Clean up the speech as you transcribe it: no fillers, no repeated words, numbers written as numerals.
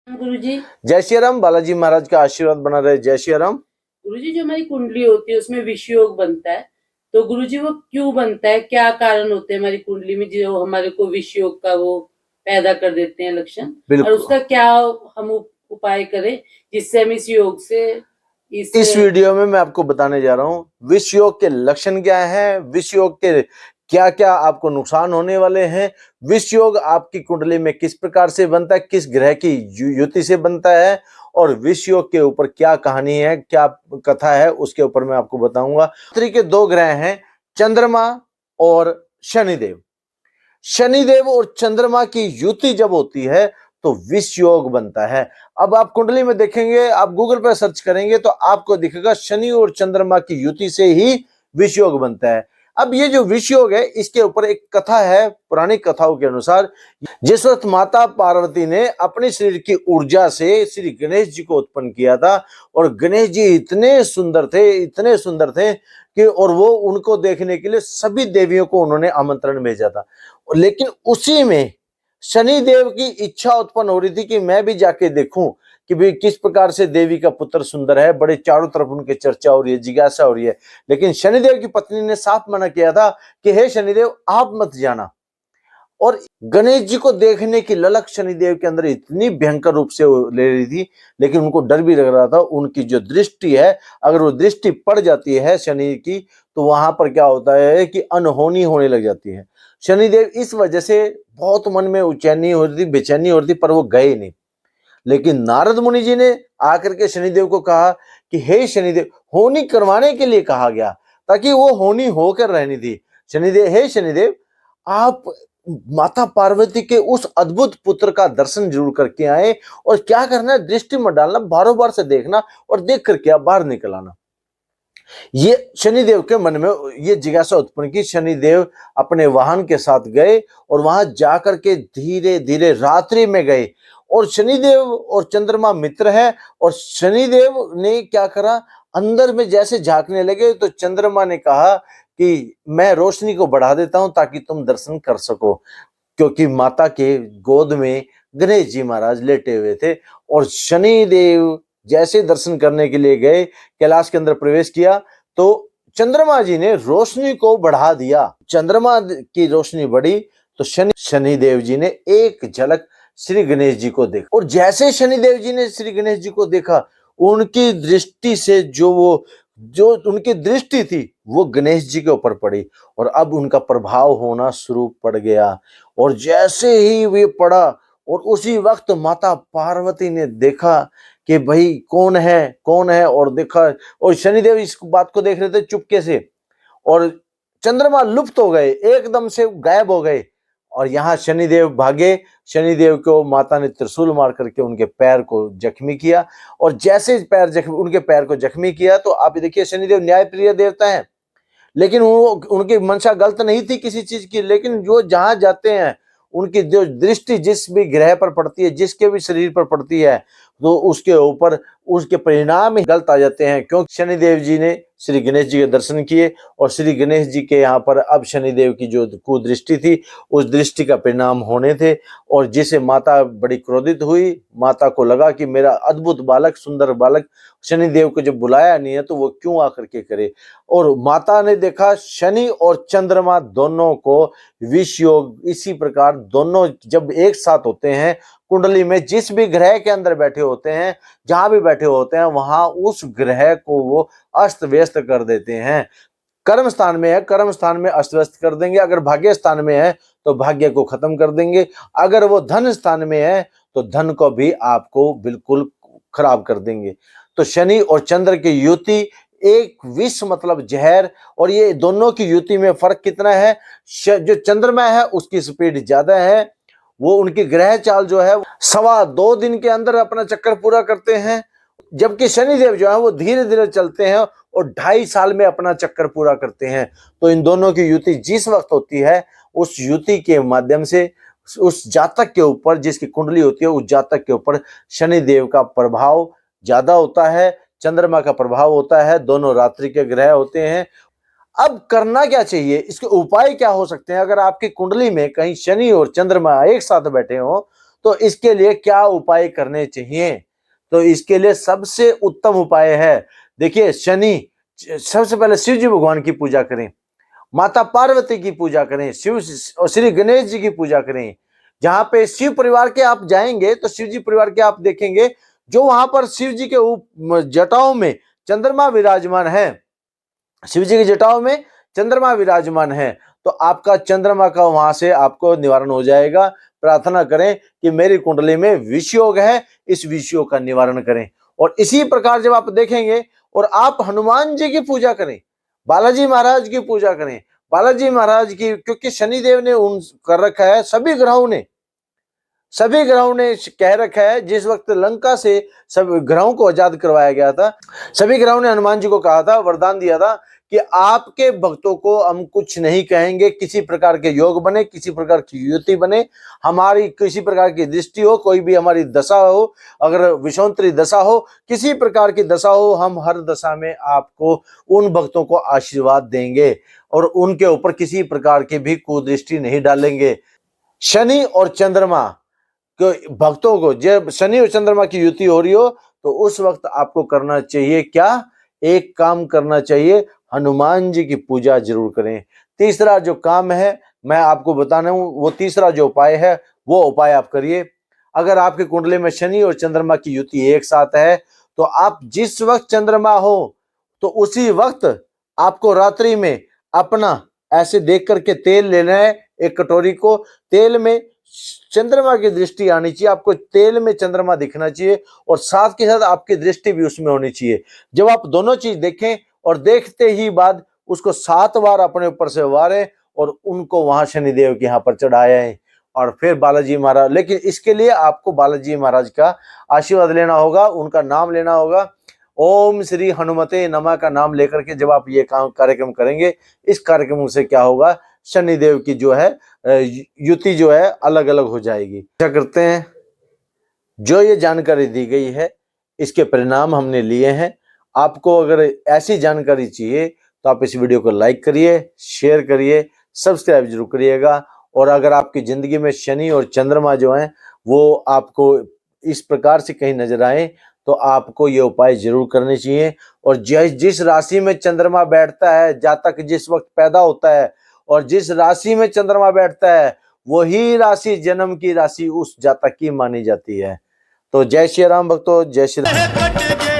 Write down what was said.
गुरुजी। जय श्री राम। बालाजी महाराज का आशीर्वाद बना रहे। जय श्री राम। गुरुजी, जो हमारी कुंडली होती है उसमें विष योग बनता है, तो गुरुजी वो क्यों बनता है? क्या कारण होते हैं हमारी कुंडली में जो हमारे को विष योग का वो पैदा कर देते हैं लक्षण? और बिल्कुल, उसका क्या हम उपाय करें जिससे हम इस योग से इस वीडियो में मैं आपको बताने जा रहा हूँ विष योग के लक्षण क्या है, विष योग के क्या क्या आपको नुकसान होने वाले हैं, विष योग आपकी कुंडली में किस प्रकार से बनता है, किस ग्रह की युति से बनता है, और विष योग के ऊपर क्या कहानी है, क्या कथा है, उसके ऊपर मैं आपको बताऊंगा। पृथ्वी के दो ग्रह हैं, चंद्रमा और शनिदेव। शनिदेव और चंद्रमा की युति जब होती है तो विष योग बनता है। अब आप कुंडली में देखेंगे, आप गूगल पर सर्च करेंगे तो आपको दिखेगा शनि और चंद्रमा की युति से ही विष योग बनता है। अब ये जो विष योग है इसके ऊपर एक कथा है, पुरानी कथाओं के अनुसार जिस वक्त माता पार्वती ने अपने शरीर की ऊर्जा से श्री गणेश जी को उत्पन्न किया था, और गणेश जी इतने सुंदर थे, इतने सुंदर थे कि और वो उनको देखने के लिए सभी देवियों को उन्होंने आमंत्रण भेजा था। लेकिन उसी में शनि देव की इच्छा उत्पन्न हो रही थी कि मैं भी जाके देखूं कि भाई किस प्रकार से देवी का पुत्र सुंदर है, बड़े चारों तरफ उनके चर्चा हो रही है, जिज्ञासा हो रही है। लेकिन शनिदेव की पत्नी ने साफ मना किया था कि हे शनिदेव, आप मत जाना। और गणेश जी को देखने की ललक शनिदेव के अंदर इतनी भयंकर रूप से ले रही थी, लेकिन उनको डर भी लग रहा था। उनकी जो दृष्टि है, अगर वो दृष्टि पड़ जाती है शनि की, तो वहां पर क्या होता है कि अनहोनी होने लग जाती है। शनिदेव इस वजह से बहुत मन में उचैनी हो रही थी, बेचैनी हो रही थी, पर वो गए नहीं। लेकिन नारद मुनि जी ने आकर के शनिदेव को कहा कि हे शनिदेव, होनी करवाने के लिए कहा गया ताकि वो होनी होकर रहनी थी। शनिदेव, हे शनिदेव, आप माता पार्वती के उस अद्भुत पुत्र का दर्शन जरूर करके आए, और क्या करना है, दृष्टि मत डालना, बारों बार से देखना, और देख करके आप बाहर निकल आना। ये शनिदेव के मन में ये जिज्ञासा उत्पन्न की। शनिदेव अपने वाहन के साथ गए और वहां जाकर के धीरे धीरे रात्रि में गए, और शनिदेव और चंद्रमा मित्र है, और शनिदेव ने क्या करा, अंदर में जैसे झांकने लगे तो चंद्रमा ने कहा कि मैं रोशनी को बढ़ा देता हूं ताकि तुम दर्शन कर सको, क्योंकि माता के गोद में गणेश जी महाराज लेटे हुए थे। और शनिदेव जैसे दर्शन करने के लिए गए, कैलाश के अंदर प्रवेश किया, तो चंद्रमा जी ने रोशनी को बढ़ा दिया। चंद्रमा की रोशनी बढ़ी तो शनिदेव जी ने एक झलक श्री गणेश जी को देखा, और जैसे शनिदेव जी ने श्री गणेश जी को देखा, उनकी दृष्टि से जो उनकी दृष्टि थी वो गणेश जी के ऊपर पड़ी, और अब उनका प्रभाव होना शुरू पड़ गया। और जैसे ही वे पड़ा, और उसी वक्त माता पार्वती ने देखा कि भाई कौन है, कौन है, और देखा, और शनिदेव इस बात को देख रहे थे चुपके से, और चंद्रमा लुप्त हो गए, एकदम से गायब हो गए। और यहाँ शनिदेव भागे। शनिदेव को माता ने त्रिशूल मार करके उनके पैर को जख्मी किया, और जैसे उनके पैर को जख्मी किया, तो आप देखिए शनिदेव न्यायप्रिय देवता है, लेकिन वो उनकी मंशा गलत नहीं थी किसी चीज की, लेकिन जो जहां जाते हैं उनकी जो दृष्टि जिस भी ग्रह पर पड़ती है, जिसके भी शरीर पर पड़ती है, तो उसके ऊपर उसके परिणाम ही गलत आ जाते हैं। क्योंकि शनिदेव जी ने श्री गणेश जी के दर्शन किए, और श्री गणेश जी के यहाँ पर अब शनिदेव की जो कुदृष्टि थी उस दृष्टि का परिणाम होने थे, और जिसे माता बड़ी क्रोधित हुई। माता को लगा कि मेरा अद्भुत बालक, सुंदर बालक शनिदेव को जब बुलाया नहीं है तो वो क्यों आकर के करे। और माता ने देखा शनि और चंद्रमा दोनों को विष योग, इसी प्रकार दोनों जब एक साथ होते हैं कुंडली में, जिस भी ग्रह के अंदर बैठे होते हैं, जहां भी बैठे होते हैं, वहां उस ग्रह को वो अस्त व्यस्त कर देते हैं। कर्म स्थान में है, कर्म स्थान में अस्त व्यस्त कर देंगे। अगर भाग्य स्थान में है तो भाग्य को खत्म कर देंगे। अगर वो धन स्थान में है तो धन को भी आपको बिल्कुल खराब कर देंगे। तो शनि और चंद्र की युति एक विष मतलब जहर, और ये दोनों की युति में फर्क कितना है, जो चंद्रमा है उसकी स्पीड ज्यादा है, वो उनकी ग्रह चाल जो है 2.25 दिन के अंदर अपना चक्कर पूरा करते हैं, जबकि शनिदेव जो है वो धीरे धीरे चलते हैं और 2.5 साल में अपना चक्कर पूरा करते हैं। तो इन दोनों की युति जिस वक्त होती है, उस युति के माध्यम से उस जातक के ऊपर, जिसकी कुंडली होती है, उस जातक के ऊपर शनिदेव का प्रभाव ज्यादा होता है, चंद्रमा का प्रभाव होता है, दोनों रात्रि के ग्रह होते हैं। अब करना क्या चाहिए, इसके उपाय क्या हो सकते हैं? अगर आपकी कुंडली में कहीं शनि और चंद्रमा एक साथ बैठे हो तो इसके लिए क्या उपाय करने चाहिए? तो इसके लिए सबसे उत्तम उपाय है, देखिए शनि, सबसे पहले शिव जी भगवान की पूजा करें, माता पार्वती की पूजा करें, शिव और श्री गणेश जी की पूजा करें। जहां पे शिव परिवार के आप जाएंगे तो शिव जी परिवार के आप देखेंगे जो वहां पर शिव जी के जटाओं में चंद्रमा विराजमान है, शिव जी की जटाओं में चंद्रमा विराजमान है, तो आपका चंद्रमा का वहां से आपको निवारण हो जाएगा। प्रार्थना करें कि मेरी कुंडली में विष योग है, इस विष योग का निवारण करें। और इसी प्रकार जब आप देखेंगे और आप हनुमान जी की पूजा करें, बालाजी महाराज की पूजा करें, बालाजी महाराज की, क्योंकि शनिदेव ने उन कर रखा है, सभी ग्रहों ने कह रखा है, जिस वक्त लंका से सब ग्रहों को आजाद करवाया गया था, सभी ग्रहों ने हनुमान जी को कहा था, वरदान दिया था कि आपके भक्तों को हम कुछ नहीं कहेंगे, किसी प्रकार के योग बने, किसी प्रकार की युति बने, हमारी किसी प्रकार की दृष्टि हो, कोई भी हमारी दशा हो, अगर विषांतरी दशा हो, किसी प्रकार की दशा हो, हम हर दशा में आपको उन भक्तों को आशीर्वाद देंगे और उनके ऊपर किसी प्रकार की भी कुदृष्टि नहीं डालेंगे। शनि और चंद्रमा भक्तों को जब शनि और चंद्रमा की युति हो रही हो तो उस वक्त आपको करना चाहिए क्या, एक काम करना चाहिए, हनुमान जी की पूजा जरूर करें। तीसरा जो काम है मैं आपको बताना हूं, वो तीसरा जो उपाय है वो उपाय आप करिए। अगर आपकी कुंडली में शनि और चंद्रमा की युति एक साथ है तो आप जिस वक्त चंद्रमा हो तो उसी वक्त आपको रात्रि में अपना ऐसे देख करके तेल लेना है, एक कटोरी को, तेल में चंद्रमा की दृष्टि आनी चाहिए, आपको तेल में चंद्रमा दिखना चाहिए और साथ के साथ आपकी दृष्टि भी उसमें होनी चाहिए। जब आप दोनों चीज देखें और देखते ही बाद उसको 7 बार अपने ऊपर से वारें और उनको वहां शनिदेव के यहाँ पर चढ़ाएं और फिर बालाजी महाराज, लेकिन इसके लिए आपको बालाजी महाराज का आशीर्वाद लेना होगा, उनका नाम लेना होगा। ओम श्री हनुमते नमः का नाम लेकर के जब आप ये कार्यक्रम करेंगे, इस कार्यक्रम से क्या होगा, शनिदेव की जो है युति जो है अलग अलग हो जाएगी। क्या करते हैं, जो ये जानकारी दी गई है इसके परिणाम हमने लिए हैं। आपको अगर ऐसी जानकारी चाहिए तो आप इस वीडियो को लाइक करिए, शेयर करिए, सब्सक्राइब जरूर करिएगा। और अगर आपकी जिंदगी में शनि और चंद्रमा जो हैं वो आपको इस प्रकार से कहीं नजर आए तो आपको ये उपाय जरूर करने चाहिए। और जिस राशि में चंद्रमा बैठता है, जातक जिस वक्त पैदा होता है और जिस राशि में चंद्रमा बैठता है वही राशि जन्म की राशि उस जातक की मानी जाती है। तो जय श्री राम भक्तों, जय श्री राम।